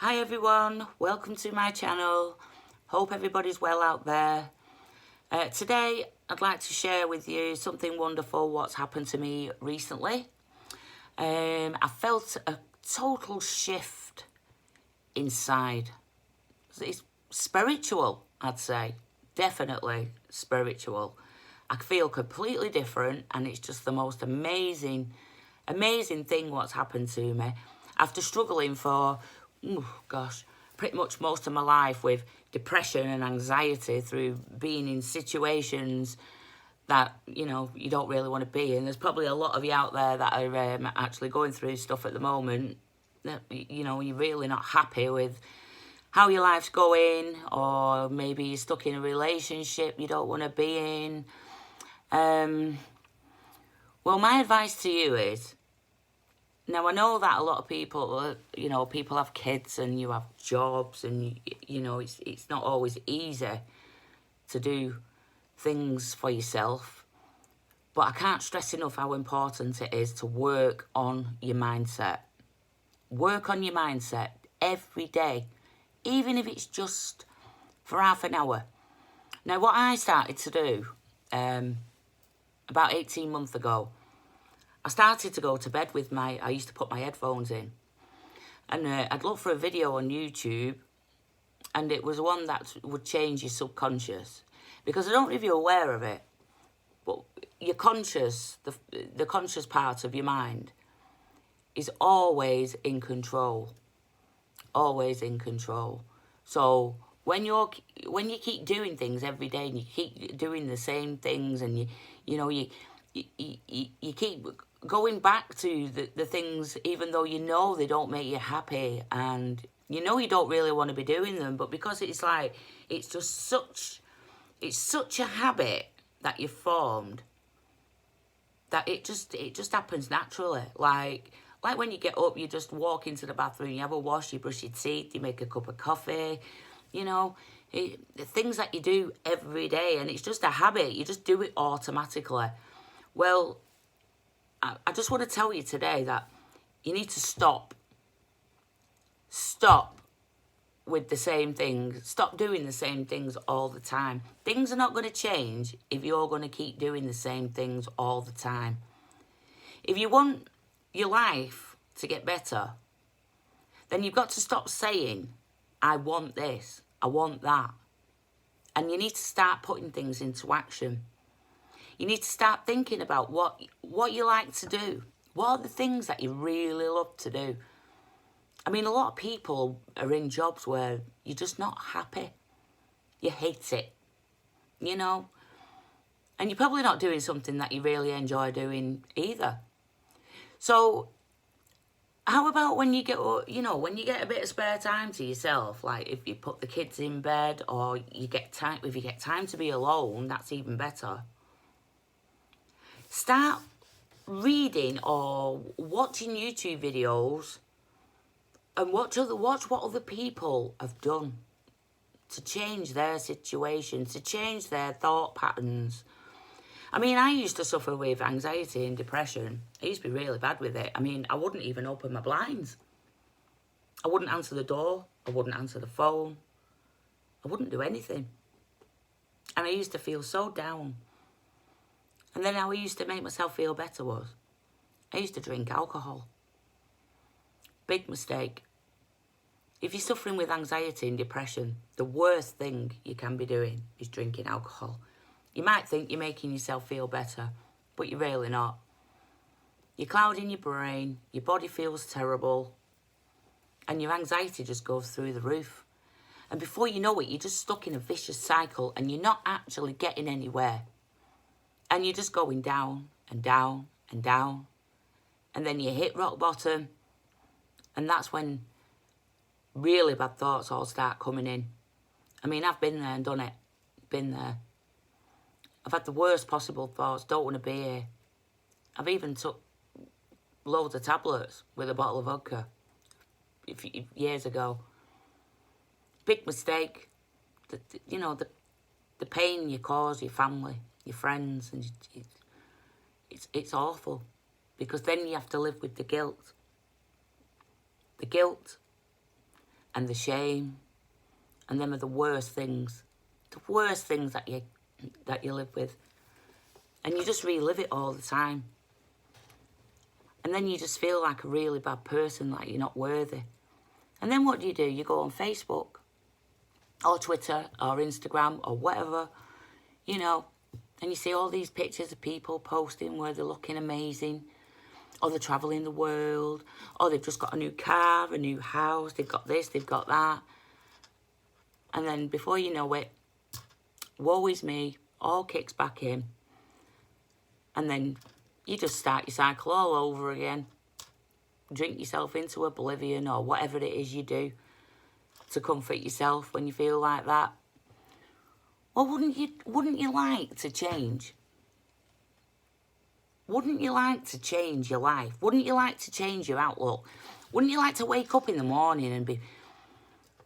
Hi everyone, welcome to my channel. Hope everybody's well out there. Today I'd like to share with you something wonderful what's happened to me recently. I felt a total shift inside. It's spiritual, I'd say. Definitely spiritual. I feel completely different and it's just the most amazing thing what's happened to me. After struggling for, pretty much most of my life with depression and anxiety through being in situations that, you don't really want to be in. There's probably a lot of you out there that are actually going through stuff at the moment that, you're really not happy with how your life's going, or maybe you're stuck in a relationship you don't want to be in. Well, my advice to you is, now I know that a lot of people, people have kids and you have jobs and, it's not always easy to do things for yourself. But I can't stress enough how important it is to work on your mindset. Work on your mindset every day, even if it's just for half an hour. Now, what I started to do about 18 months ago, I started to go to bed with I used to put my headphones in. And I'd look for a video on YouTube, and it was one that would change your subconscious. Because I don't know if you're aware of it, but your conscious, the conscious part of your mind, is always in control. Always in control. So when you keep doing things every day and you keep doing the same things, and you keep going back to the things even though they don't make you happy, and you don't really want to be doing them, but because it's such a habit that you've formed, that it just happens naturally. Like when you get up, you just walk into the bathroom, you have a wash, you brush your teeth, you make a cup of coffee, things that you do every day, and it's just a habit. You just do it automatically. Well, I just want to tell you today that you need to stop. Stop with the same things. Stop doing the same things all the time. Things are not going to change if you're going to keep doing the same things all the time. If you want your life to get better, then you've got to stop saying, I want this, I want that. And you need to start putting things into action. You need to start thinking about what you like to do. What are the things that you really love to do? I mean, a lot of people are in jobs where you're just not happy. You hate it, And you're probably not doing something that you really enjoy doing either. So how about when you get a bit of spare time to yourself, like if you put the kids in bed, or if you get time to be alone, that's even better. Start reading or watching YouTube videos and watch what other people have done to change their situation, to change their thought patterns. I mean, I used to suffer with anxiety and depression. I used to be really bad with it. I mean, I wouldn't even open my blinds. I wouldn't answer the door. I wouldn't answer the phone. I wouldn't do anything. And I used to feel so down. And then how I used to make myself feel better was I used to drink alcohol. Big mistake. If you're suffering with anxiety and depression, the worst thing you can be doing is drinking alcohol. You might think you're making yourself feel better, but you're really not. You're clouding your brain, your body feels terrible, and your anxiety just goes through the roof. And before you know it, you're just stuck in a vicious cycle, and you're not actually getting anywhere. And you're just going down and down and down. And then you hit rock bottom, and that's when really bad thoughts all start coming in. I mean, I've been there and done it. Been there. I've had the worst possible thoughts. Don't want to be here. I've even took loads of tablets with a bottle of vodka years ago. Big mistake. The pain you cause your family, your friends, and it's awful, because then you have to live with the guilt. The guilt and the shame, and them are the worst things that you live with, and you just relive it all the time, and then you just feel like a really bad person, like you're not worthy. And then what do? You go on Facebook or Twitter or Instagram or whatever, you know, and you see all these pictures of people posting where they're looking amazing, or they're travelling the world, or they've just got a new car, a new house, they've got this, they've got that. And then before you know it, woe is me, all kicks back in. And then you just start your cycle all over again. Drink yourself into oblivion or whatever it is you do to comfort yourself when you feel like that. Well, wouldn't you like to change? Wouldn't you like to change your life? Wouldn't you like to change your outlook? Wouldn't you like to wake up in the morning and be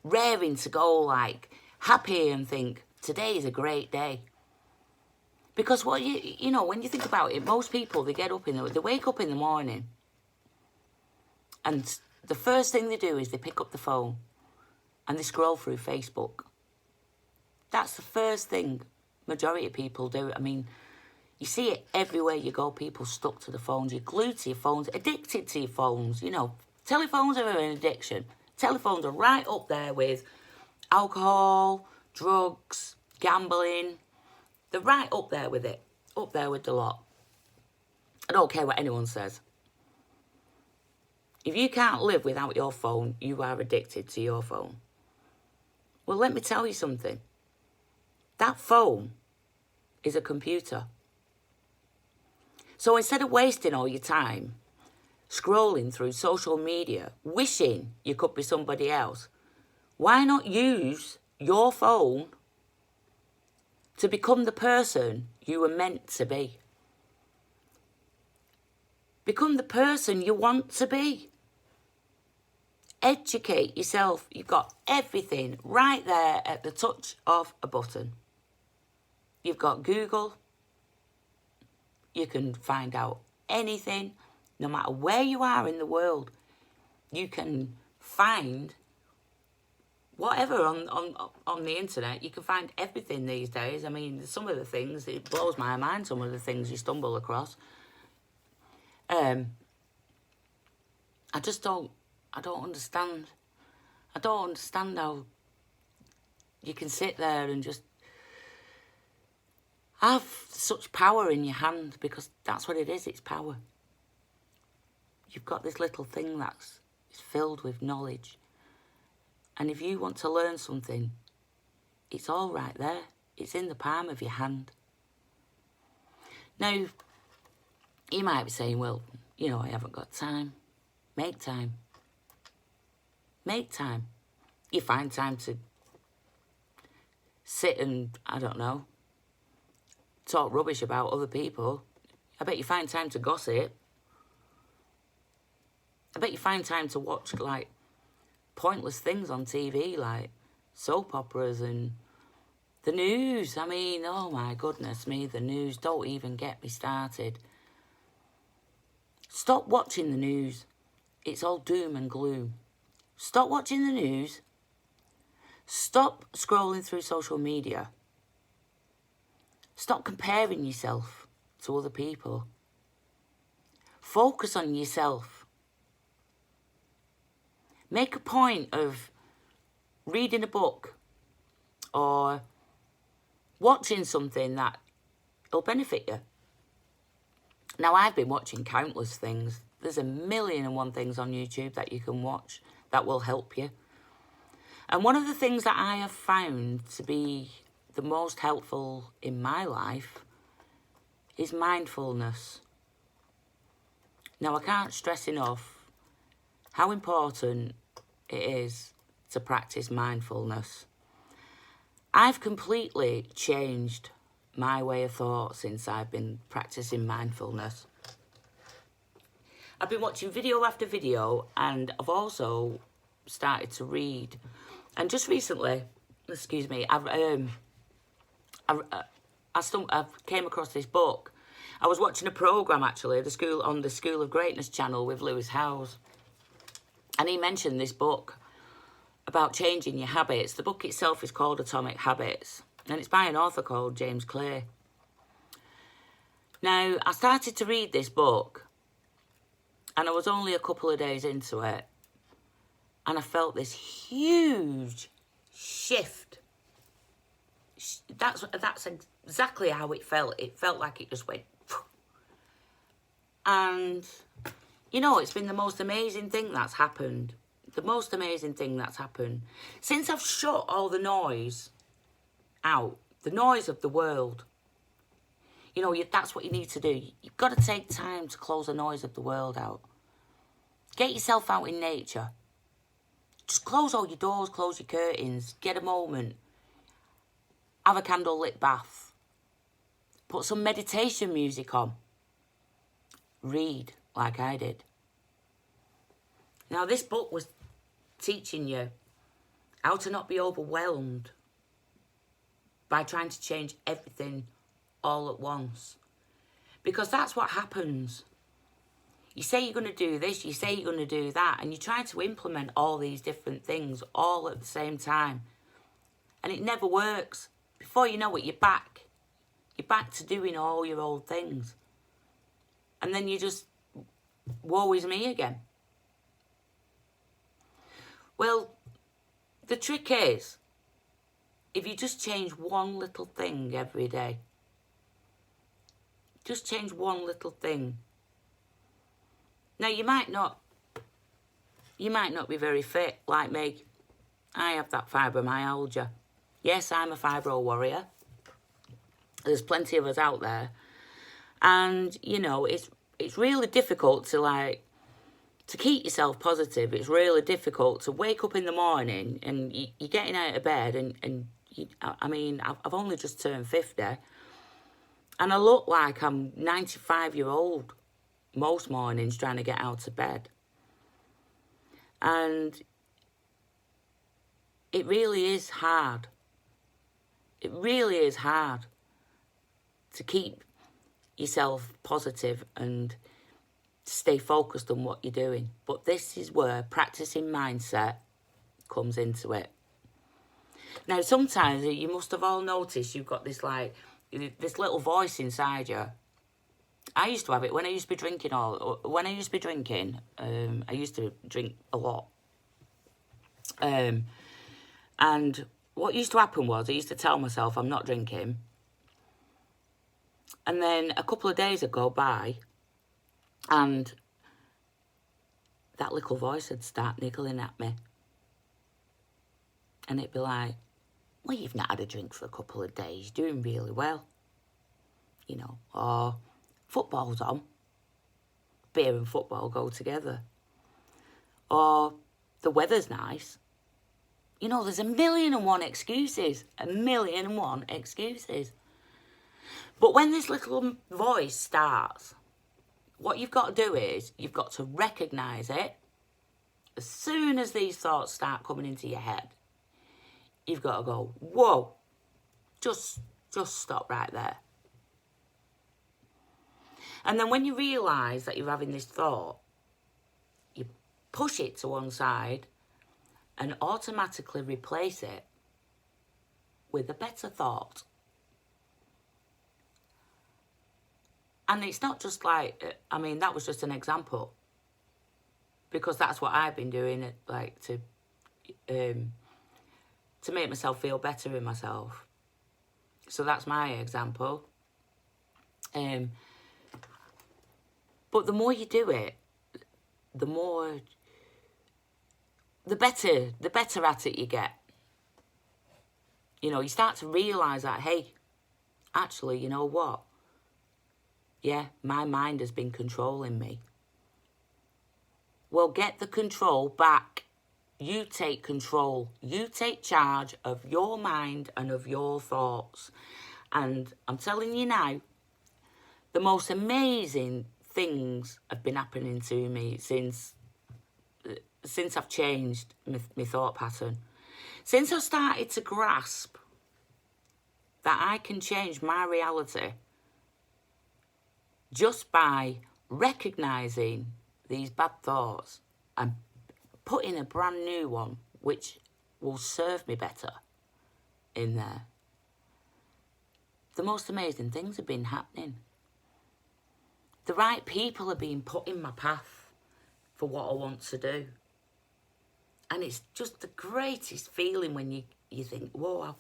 raring to go, like happy, and think, today is a great day? Because what you know, when you think about it, most people, they wake up in the morning, and the first thing they do is they pick up the phone and they scroll through Facebook. That's the first thing majority of people do. I mean, you see it everywhere you go, people stuck to the phones. You're glued to your phones, addicted to your phones. You know, telephones are an addiction. Telephones are right up there with alcohol, drugs, gambling. They're right up there with it. Up there with the lot. I don't care what anyone says. If you can't live without your phone, you are addicted to your phone. Well, let me tell you something. That phone is a computer. So instead of wasting all your time scrolling through social media, wishing you could be somebody else, why not use your phone to become the person you were meant to be? Become the person you want to be. Educate yourself. You've got everything right there at the touch of a button. You've got Google. You can find out anything, no matter where you are in the world. You can find whatever on the internet. You can find everything these days. I mean, some of the things, it blows my mind, some of the things you stumble across. I don't understand. I don't understand how you can sit there and just have such power in your hand, because that's what it is, it's power. You've got this little thing that's filled with knowledge. And if you want to learn something, it's all right there. It's in the palm of your hand. Now, you might be saying, well, you know, I haven't got time. Make time. Make time. You find time to sit and, I don't know, talk rubbish about other people. I bet you find time to gossip. I bet you find time to watch, like, pointless things on TV, like soap operas and the news. I mean, oh my goodness me, the news. Don't even get me started. Stop watching the news. It's all doom and gloom. Stop watching the news. Stop scrolling through social media. Stop comparing yourself to other people. Focus on yourself. Make a point of reading a book or watching something that will benefit you. Now, I've been watching countless things. There's 1,000,001 things on YouTube that you can watch that will help you. And one of the things that I have found to be the most helpful in my life is mindfulness. Now, I can't stress enough how important it is to practice mindfulness. I've completely changed my way of thought since I've been practicing mindfulness. I've been watching video after video, and I've also started to read. And just recently, I came across this book. I was watching a programme, actually, on the School of Greatness channel with Lewis Howes. And he mentioned this book. about changing your habits. The book itself is called Atomic Habits, and it's by an author called James Clear. Now, I started to read this book, and I was only a couple of days into it, and I felt this huge shift. That's exactly how it felt. It felt like it just went. And, you know, it's been the most amazing thing that's happened. The most amazing thing that's happened. Since I've shut all the noise out, the noise of the world. You know, that's what you need to do. You've got to take time to close the noise of the world out. Get yourself out in nature. Just close all your doors, close your curtains, get a moment. Have a candlelit bath. Put some meditation music on. Read like I did. Now, this book was teaching you how to not be overwhelmed by trying to change everything all at once. Because that's what happens. You say you're going to do this, you say you're going to do that, and you try to implement all these different things all at the same time. And it never works. Before you know it, you're back. You're back to doing all your old things. And then you just, woe is me again. Well, the trick is, if you just change one little thing every day, just change one little thing. Now, you might not be very fit like me. I have that fibromyalgia. Yes, I'm a fibro warrior. There's plenty of us out there. And, you know, it's really difficult to keep yourself positive. It's really difficult to wake up in the morning and you're getting out of bed and I've only just turned 50 and I look like I'm 95-year-old most mornings trying to get out of bed. And it really is hard. It really is hard to keep yourself positive and stay focused on what you're doing. But this is where practicing mindset comes into it. Now, sometimes you must have all noticed you've got this little voice inside you. I used to have it when I used to be drinking I used to drink a lot. And what used to happen was I used to tell myself I'm not drinking. And then a couple of days would go by and that little voice would start niggling at me. And it'd be like, well, you've not had a drink for a couple of days, you're doing really well. You know, or football's on. Beer and football go together. Or the weather's nice. You know, there's 1,000,001 excuses. 1,000,001 excuses. But when this little voice starts, what you've got to do is you've got to recognise it. As soon as these thoughts start coming into your head, you've got to go, whoa, just stop right there. And then when you realise that you're having this thought, you push it to one side and automatically replace it with a better thought. And it's not just that was just an example. Because that's what I've been doing, to make myself feel better in myself. So that's my example. But the more you do it, the better at it you get. You know, you start to realise that, hey, actually, you know what? Yeah, my mind has been controlling me. Well, get the control back. You take control. You take charge of your mind and of your thoughts. And I'm telling you now, the most amazing things have been happening to me since I've changed my thought pattern. Since I started to grasp that I can change my reality just by recognising these bad thoughts and putting a brand new one, which will serve me better in there. The most amazing things have been happening. The right people are being put in my path for what I want to do. And it's just the greatest feeling when you think, whoa,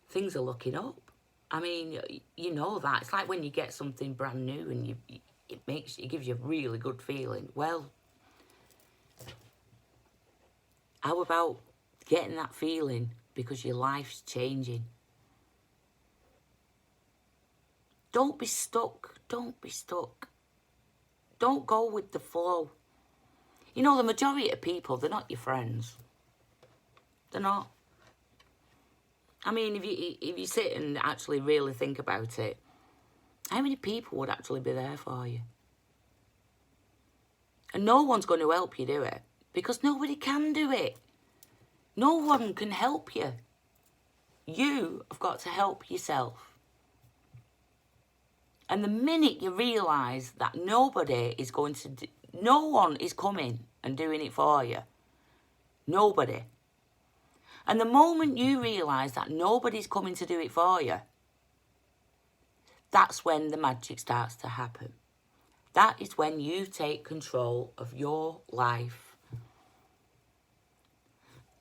things are looking up. I mean, you know that. It's like when you get something brand new and it gives you a really good feeling. Well, how about getting that feeling because your life's changing? Don't be stuck. Don't be stuck. Don't go with the flow. You know, the majority of people, they're not your friends. They're not. I mean, if you sit and actually really think about it, how many people would actually be there for you? And no one's going to help you do it because nobody can do it. No one can help you. You have got to help yourself. And the minute you realise that nobody is going to no one is coming and doing it for you. Nobody. And the moment you realise that nobody's coming to do it for you, that's when the magic starts to happen. That is when you take control of your life.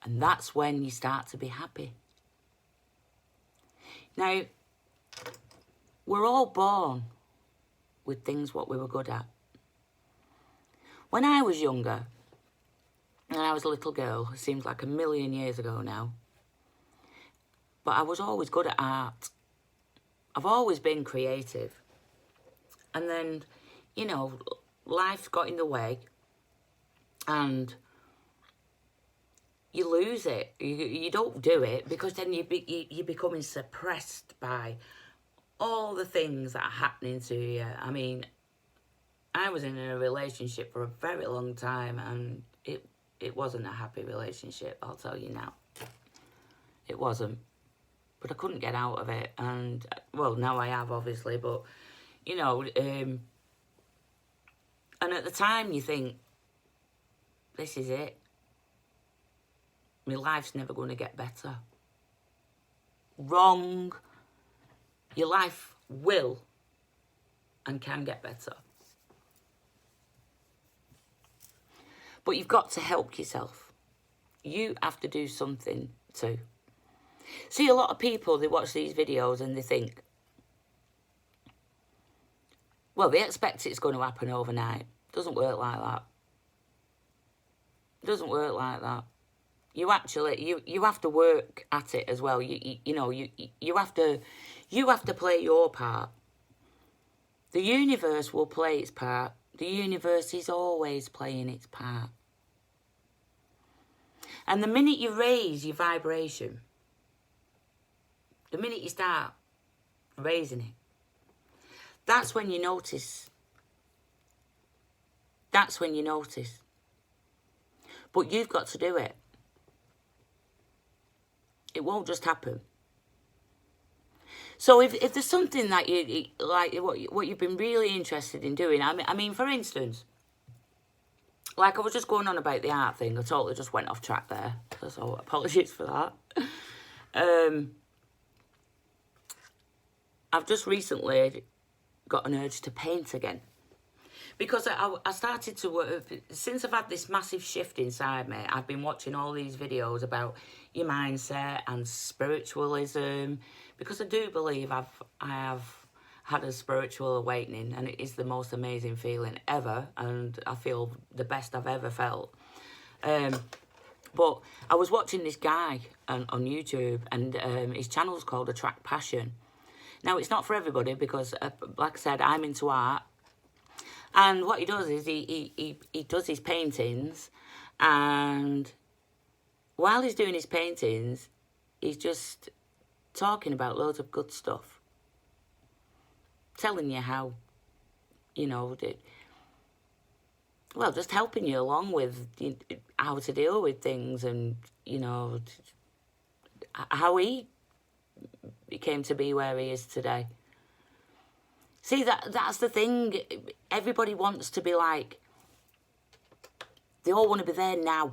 And that's when you start to be happy. Now, we're all born with things what we were good at. When I was younger, and I was a little girl, it seems like a million years ago now, but I was always good at art. I've always been creative. And then, you know, life got in the way and you lose it. You don't do it because then you're becoming suppressed by all the things that are happening to you. I mean, I was in a relationship for a very long time and it wasn't a happy relationship, I'll tell you now. It wasn't. But I couldn't get out of it. And, well, now I have, obviously. But, you know, and at the time you think, this is it. My life's never going to get better. Wrong. Your life will and can get better. But you've got to help yourself. You have to do something too. See, a lot of people, they watch these videos and they think, well, they expect it's going to happen overnight. Doesn't work like that. Doesn't work like that. You actually, you have to work at it as well. You know, you have to play your part. The universe will play its part. The universe is always playing its part. And the minute you raise your vibration, the minute you start raising it, that's when you notice. That's when you notice. But you've got to do it. It won't just happen. So if there's something that you like, what you've been really interested in doing, I mean, for instance, like I was just going on about the art thing. I totally just went off track there. So apologies for that. I've just recently got an urge to paint again. Because I started to work, since I've had this massive shift inside me, I've been watching all these videos about your mindset and spiritualism, because I do believe I have had a spiritual awakening, and it is the most amazing feeling ever, and I feel the best I've ever felt. But I was watching this guy on YouTube, and his channel's called Attract Passion. Now, it's not for everybody because, like I said, I'm into art. And what he does is he does his paintings, and while he's doing his paintings, he's just talking about loads of good stuff. Telling you how, you know, well, just helping you along with how to deal with things, and, you know, how he came to be where he is today. See, that's the thing. Everybody wants to be like, they all want to be there now.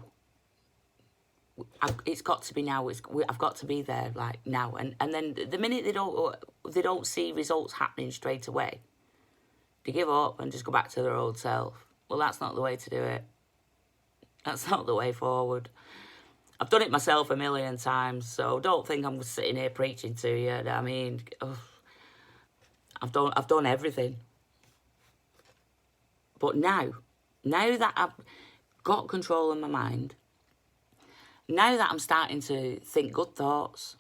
it's got to be now. I've got to be there like now. And then the minute they don't see results happening straight away, they give up and just go back to their old self. Well, that's not the way to do it. That's not the way forward. I've done it myself a million times, so don't think I'm sitting here preaching to you. I mean, I've done everything. But now that I've got control of my mind, now that I'm starting to think good thoughts,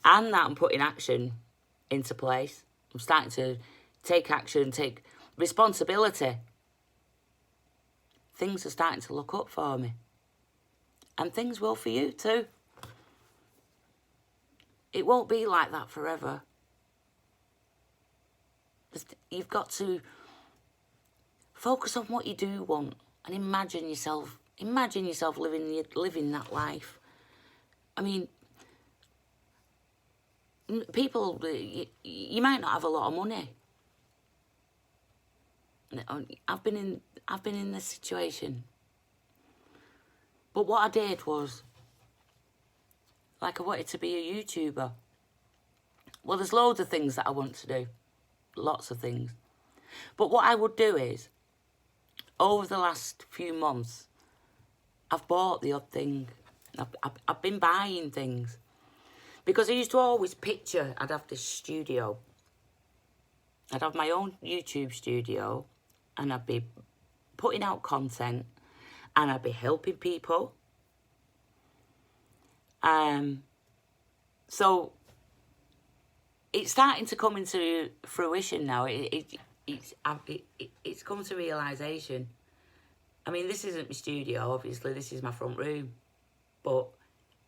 and that I'm putting action into place, I'm starting to take action, take responsibility, things are starting to look up for me. And things will for you too. It won't be like that forever. You've got to focus on what you do want and imagine yourself living that life. I mean, people, you might not have a lot of money. I've been in this situation. But what I did was, like, I wanted to be a YouTuber. Well, there's loads of things that I want to do. Lots of things. But what I would do is, over the last few months, I've bought the odd thing. I've been buying things. Because I used to always picture I'd have this studio. I'd have my own YouTube studio. And I'd be putting out content. And I'd be helping people. So it's starting to come into fruition now. It's come to realisation. I mean, this isn't my studio, obviously. This is my front room. But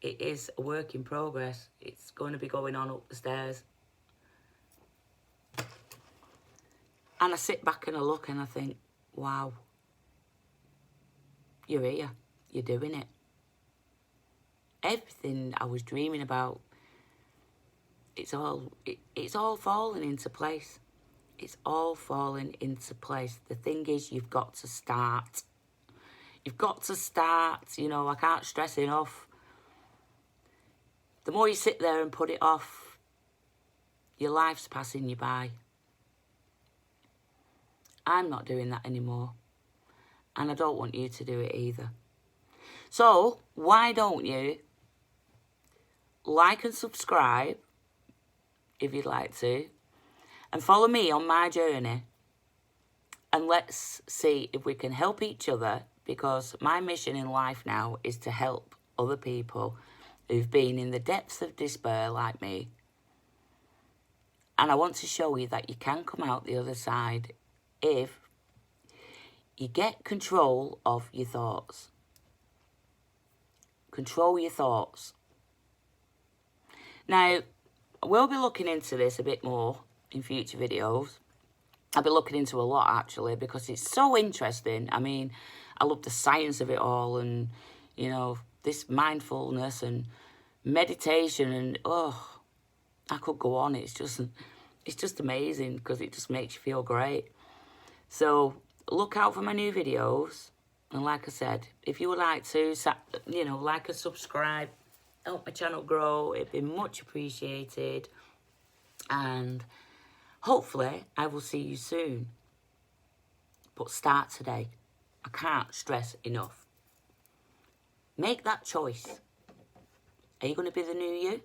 it is a work in progress. It's going to be going on up the stairs. And I sit back and I look and I think, wow. You're here. You're doing it. Everything I was dreaming about, it's all falling into place. It's all falling into place. The thing is, you've got to start. You've got to start. You know, I can't stress enough. The more you sit there and put it off, your life's passing you by. I'm not doing that anymore. And I don't want you to do it either. So, why don't you like and subscribe, if you'd like to, and follow me on my journey. And let's see if we can help each other, because my mission in life now is to help other people who've been in the depths of despair like me. And I want to show you that you can come out the other side if you get control of your thoughts. Control your thoughts. Now, we'll be looking into this a bit more in future videos. I'll be looking into a lot, actually, because it's so interesting. I mean, I love the science of it all and, you know, this mindfulness and meditation and, oh, I could go on. It's just amazing because it just makes you feel great. So, look out for my new videos. And like I said, if you would like to, you know, like and subscribe, help my channel grow, it'd be much appreciated. And hopefully I will see you soon. But start today. I can't stress enough. Make that choice. Are you going to be the new you?